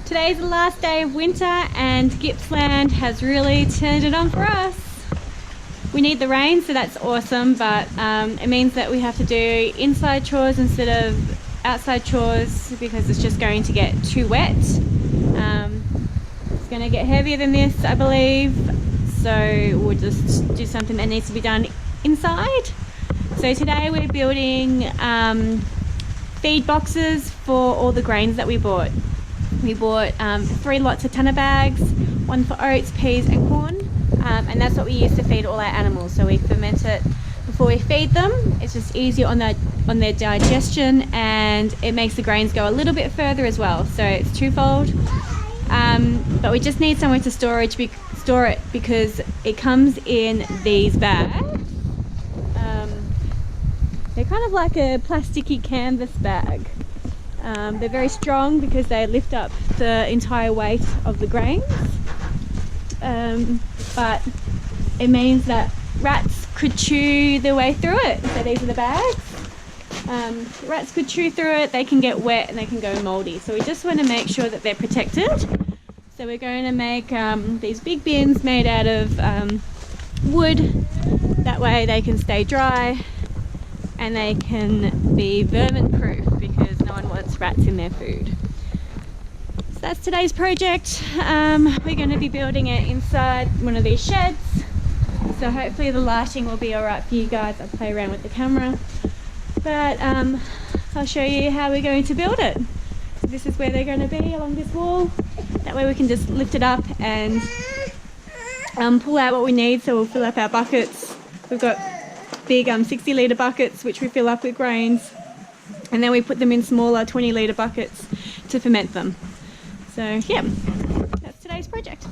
Today's the last day of winter and Gippsland has really turned it on for us. We need the rain, so that's awesome, but it means that we have to do inside chores instead of outside chores because it's just going to get too wet. It's going to get heavier than this, I believe, so we'll just do something that needs to be done inside. So today we're building feed boxes for all the grains that we bought. We bought 3 lots of tonne bags, 1 for oats, peas and corn, and that's what we use to feed all our animals. So we ferment it before we feed them. It's just easier on their digestion, and it makes the grains go a little bit further as well. So it's twofold. But we just need somewhere to store it because it comes in these bags. They're kind of like a plasticky canvas bag. They're very strong because they lift up the entire weight of the grains, but it means that rats could chew their way through it. So these are the bags. Rats could chew through it, they can get wet and they can go moldy. So we just want to make sure that they're protected. So we're going to make these big bins made out of wood. That way they can stay dry and they can be vermin proof because no one wants rats in their food. So that's today's project. We're going to be building it inside one of these sheds. So hopefully the lighting will be alright for you guys. I'll play around with the camera. But I'll show you how we're going to build it. So this is where they're going to be, along this wall. That way we can just lift it up and pull out what we need. So we'll fill up our buckets. We've got big 60 litre buckets which we fill up with grains, and then we put them in smaller 20 litre buckets to ferment them. So yeah, that's today's project.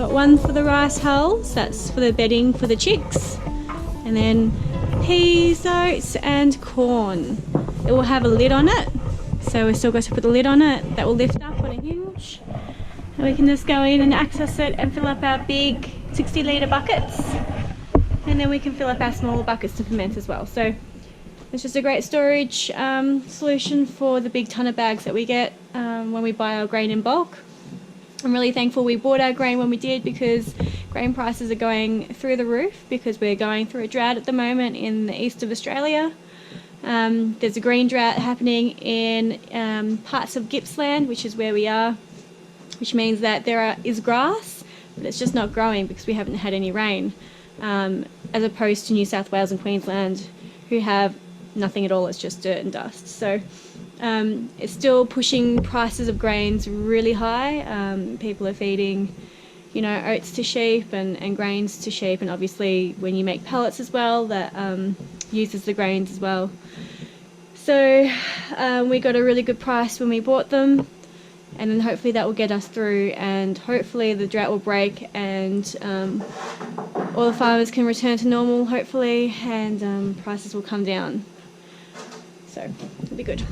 got one for the rice hulls, that's for the bedding for the chicks, and then peas, oats and corn. It will have a lid on it, so we've still got to put the lid on it. That will lift up on a hinge, and we can just go in and access it and fill up our big 60-litre buckets, and then we can fill up our smaller buckets to ferment as well. So it's just a great storage solution for the big tonne bags that we get when we buy our grain in bulk. I'm really thankful we bought our grain when we did, because grain prices are going through the roof because we're going through a drought at the moment in the east of Australia. There's a green drought happening in parts of Gippsland, which is where we are, which means that there is grass, but it's just not growing because we haven't had any rain, as opposed to New South Wales and Queensland, who have nothing at all. It's just dirt and dust. So it's still pushing prices of grains really high. People are feeding, you know, oats to sheep and grains to sheep, and obviously when you make pellets as well, that uses the grains as well. So we got a really good price when we bought them, and then hopefully that will get us through, and hopefully the drought will break and all the farmers can return to normal, hopefully, and prices will come down. So it'll be good.